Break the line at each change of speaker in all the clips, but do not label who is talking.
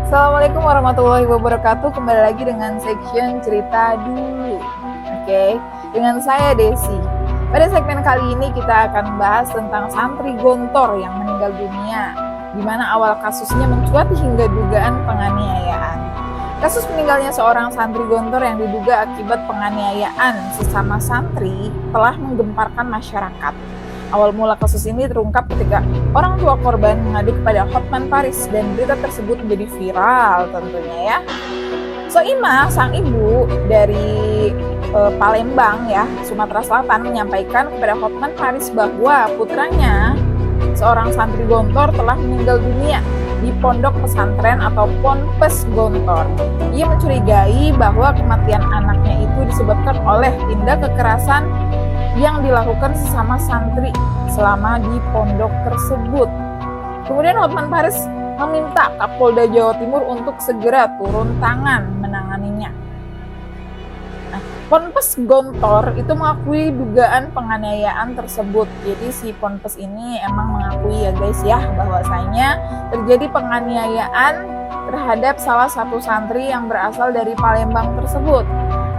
Assalamualaikum warahmatullahi wabarakatuh. Kembali lagi dengan section cerita dulu. Oke, dengan saya Desi. Pada segmen kali ini kita akan membahas tentang santri gontor yang meninggal dunia, di mana awal kasusnya mencuat hingga dugaan penganiayaan. Kasus meninggalnya seorang santri gontor yang diduga akibat penganiayaan sesama santri telah menggemparkan masyarakat. Awal mula kasus ini terungkap ketika orang tua korban mengadu kepada Hotman Paris dan berita tersebut menjadi viral tentunya ya. Soimah, sang ibu dari Palembang ya, Sumatera Selatan menyampaikan kepada Hotman Paris bahwa putranya, seorang santri gontor, telah meninggal dunia di pondok pesantren atau ponpes gontor. Ia mencurigai bahwa kematian anaknya itu disebabkan oleh tindak kekerasan yang dilakukan sesama santri selama di pondok tersebut. Kemudian Hotman Paris meminta Kapolda Jawa Timur untuk segera turun tangan menanganinya. Nah, Ponpes Gontor itu mengakui dugaan penganiayaan tersebut. Jadi si Ponpes ini emang mengakui ya guys ya, bahwasanya terjadi penganiayaan terhadap salah satu santri yang berasal dari Palembang tersebut.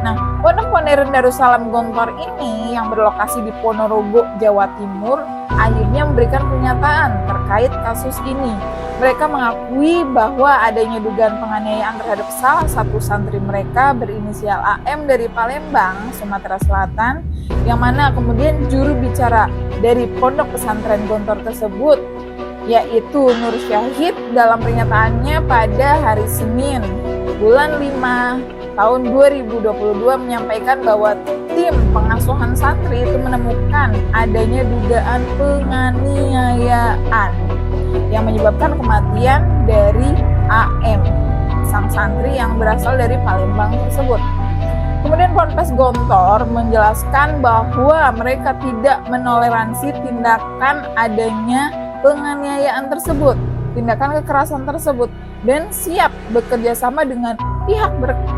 Nah, Pondok Modern Darussalam Gontor ini yang berlokasi di Ponorogo, Jawa Timur, akhirnya memberikan pernyataan terkait kasus ini. Mereka mengakui bahwa adanya dugaan penganiayaan terhadap salah satu santri mereka berinisial AM dari Palembang, Sumatera Selatan, yang mana kemudian juru bicara dari Pondok Pesantren Gontor tersebut, yaitu Nur Syahid, dalam pernyataannya pada hari Senin, bulan 5 tahun 2022 menyampaikan bahwa tim pengasuhan santri itu menemukan adanya dugaan penganiayaan yang menyebabkan kematian dari AM, sang santri yang berasal dari Palembang tersebut. Kemudian Ponpes Gontor menjelaskan bahwa mereka tidak menoleransi tindakan adanya penganiayaan tersebut, tindakan kekerasan tersebut, dan siap bekerja sama dengan pihak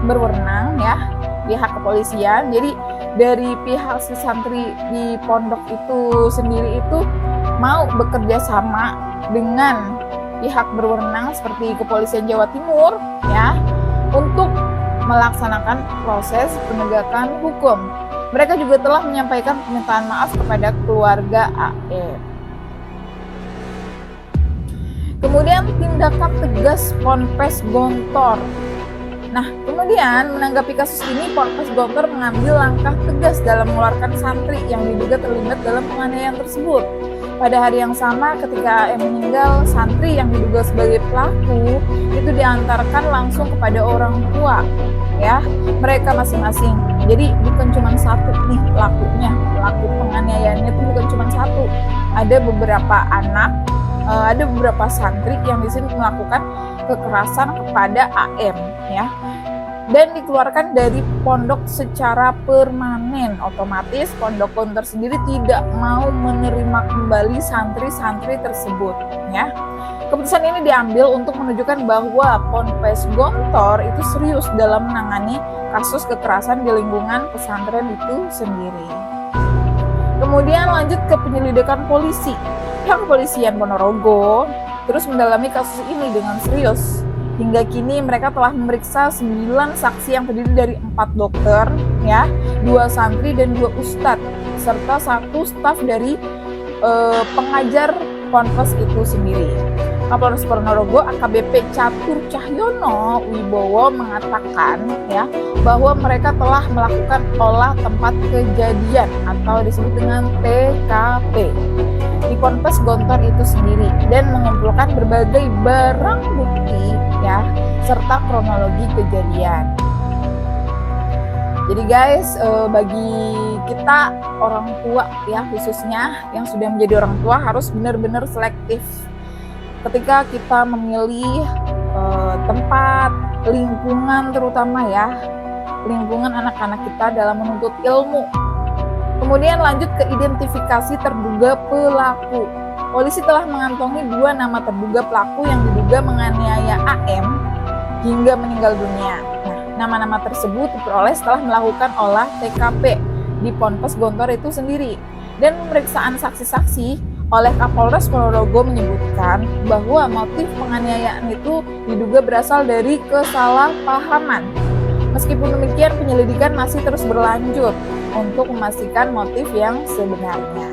berwenang ya, pihak kepolisian. Jadi dari pihak si santri di pondok itu sendiri itu mau bekerja sama dengan pihak berwenang seperti Kepolisian Jawa Timur ya, untuk melaksanakan proses penegakan hukum. Mereka juga telah menyampaikan permintaan maaf kepada keluarga AF. Kemudian tindakan tegas Ponpes Gontor. Nah, kemudian menanggapi kasus ini, Ponpes Gontor mengambil langkah tegas dalam mengeluarkan santri yang diduga terlibat dalam penganiayaan tersebut. Pada hari yang sama, ketika AM meninggal, santri yang diduga sebagai pelaku itu diantarkan langsung kepada orang tua, ya, mereka masing-masing. Jadi bukan cuma satu nih pelakunya, pelaku penganiayaannya itu bukan cuma satu. Ada beberapa anak, ada beberapa santri yang di sini melakukan kekerasan kepada AM ya, dan dikeluarkan dari pondok secara permanen. Otomatis pondok Gontor sendiri tidak mau menerima kembali santri-santri tersebut ya. Keputusan ini diambil untuk menunjukkan bahwa Ponpes Gontor itu serius dalam menangani kasus kekerasan di lingkungan pesantren itu sendiri. Kemudian lanjut ke penyelidikan polisi. Pihak kepolisian Ponorogo terus mendalami kasus ini dengan serius. Hingga kini mereka telah memeriksa 9 saksi yang terdiri dari 4 dokter, ya, 2 santri dan 2 ustadz, serta 1 staf dari pengajar ponpes itu sendiri. Kapolres Ponorogo AKBP Catur Cahyono Wibowo mengatakan ya, bahwa mereka telah melakukan olah tempat kejadian atau disebut dengan TKP di Ponpes Gontor itu sendiri dan mengumpulkan berbagai barang bukti ya, serta kronologi kejadian. Jadi guys, bagi kita orang tua ya, khususnya yang sudah menjadi orang tua, harus benar-benar selektif ketika kita memilih tempat, lingkungan, terutama ya lingkungan anak-anak kita dalam menuntut ilmu. Kemudian lanjut ke identifikasi terduga pelaku. Polisi telah mengantongi 2 nama terduga pelaku yang diduga menganiaya AM hingga meninggal dunia. Nah, nama-nama tersebut diperoleh setelah melakukan olah TKP di Ponpes Gontor itu sendiri dan pemeriksaan saksi-saksi. oleh Kapolres Ponorogo menyebutkan bahwa motif penganiayaan itu diduga berasal dari kesalahpahaman. Meskipun demikian, penyelidikan masih terus berlanjut untuk memastikan motif yang sebenarnya.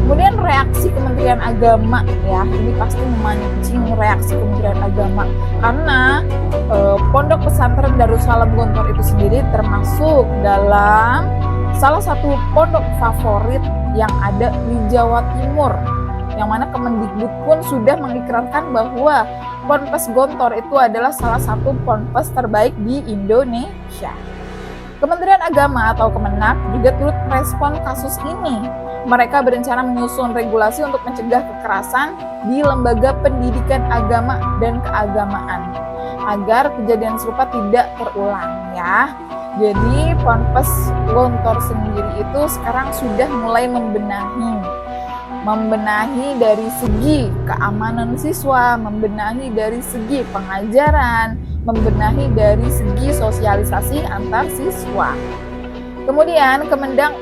Kemudian reaksi Kementerian Agama, ya, ini pasti memancing reaksi Kementerian Agama karena Pondok Pesantren Darussalam Gontor itu sendiri termasuk dalam salah satu pondok favorit yang ada di Jawa Timur, yang mana Kemendikbud pun sudah mengikrarkan bahwa Ponpes Gontor itu adalah salah satu ponpes terbaik di Indonesia. Kementerian Agama atau Kemenak juga turut merespon kasus ini. Mereka berencana menyusun regulasi untuk mencegah kekerasan di lembaga pendidikan agama dan keagamaan agar kejadian serupa tidak terulang, ya. Jadi Ponpes Gontor sendiri itu sekarang sudah mulai membenahi dari segi keamanan siswa, membenahi dari segi pengajaran, membenahi dari segi sosialisasi antar siswa. Kemudian Kemendak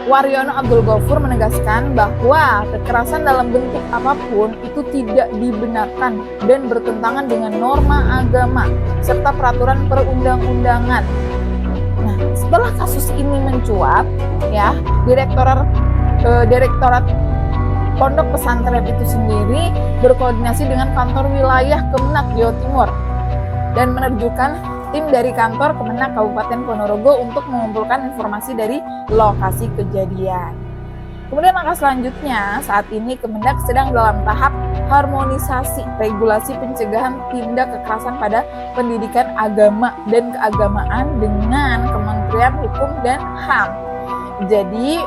Waryono Abdul Ghafur menegaskan bahwa kekerasan dalam bentuk apapun itu tidak dibenarkan dan bertentangan dengan norma agama serta peraturan perundang-undangan. Nah, setelah kasus ini mencuat, ya, Direktorat Pondok Pesantren itu sendiri berkoordinasi dengan kantor wilayah Kemenak Jawa Timur dan menerjunkan tim dari kantor Kemenak Kabupaten Ponorogo untuk mengumpulkan informasi dari lokasi kejadian. Kemudian langkah selanjutnya, saat ini Kemendak sedang dalam tahap harmonisasi regulasi pencegahan tindak kekerasan pada pendidikan agama dan keagamaan dengan Kementerian Hukum dan HAM. Jadi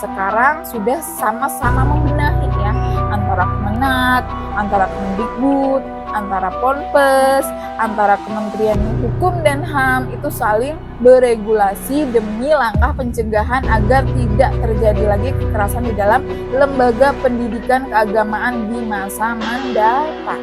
sekarang sudah sama-sama membenahi, ya, antara Kemenak, antara Kemendikbud, antara Ponpes, antara Kementerian Hukum dan HAM itu saling beregulasi demi langkah pencegahan agar tidak terjadi lagi kekerasan di dalam lembaga pendidikan keagamaan di masa mendatang.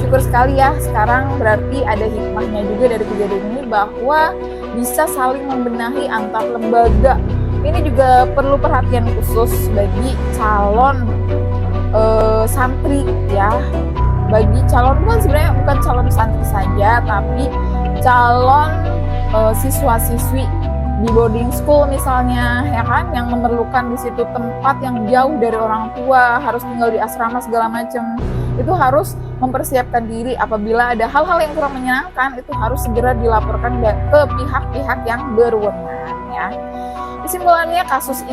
Syukur sekali, ya, sekarang berarti ada hikmahnya juga dari kejadian ini bahwa bisa saling membenahi antar lembaga. Ini juga perlu perhatian khusus bagi calon santri, ya. Bagi calon, bukan sebenarnya bukan calon santri saja, tapi calon siswa-siswi di boarding school misalnya, ya kan, yang memerlukan di situ tempat yang jauh dari orang tua, harus tinggal di asrama segala macam. Itu harus mempersiapkan diri apabila ada hal-hal yang kurang menyenangkan, itu harus segera dilaporkan ke pihak-pihak yang berwenang, ya. Kesimpulannya, kasus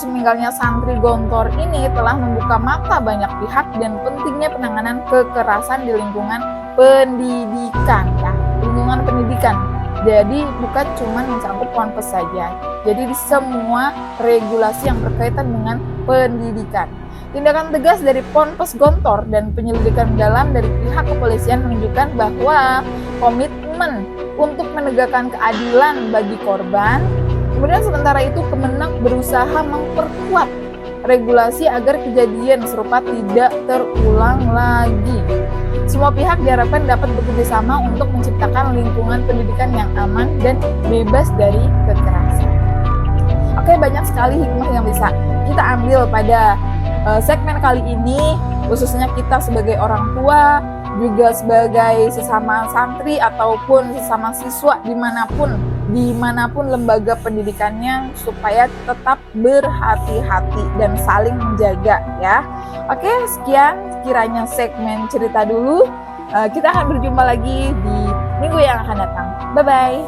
meninggalnya santri Gontor ini telah membuka mata banyak pihak dan pentingnya penanganan kekerasan di lingkungan pendidikan, ya, lingkungan pendidikan. Jadi bukan cuma mencakup Ponpes saja. Jadi di semua regulasi yang berkaitan dengan pendidikan. Tindakan tegas dari Ponpes Gontor dan penyelidikan mendalam dari pihak kepolisian menunjukkan bahwa komitmen untuk menegakkan keadilan bagi korban. Kemudian sementara itu Kemenak berusaha memperkuat regulasi agar kejadian serupa tidak terulang lagi. Semua pihak diharapkan dapat bekerjasama untuk menciptakan lingkungan pendidikan yang aman dan bebas dari kekerasan. Oke, banyak sekali hikmah yang bisa kita ambil pada segmen kali ini, khususnya kita sebagai orang tua, juga sebagai sesama santri ataupun sesama siswa dimanapun lembaga pendidikannya, supaya tetap berhati-hati dan saling menjaga, ya. Oke, sekian kiranya segmen cerita dulu. Kita akan berjumpa lagi di minggu yang akan datang. Bye-bye.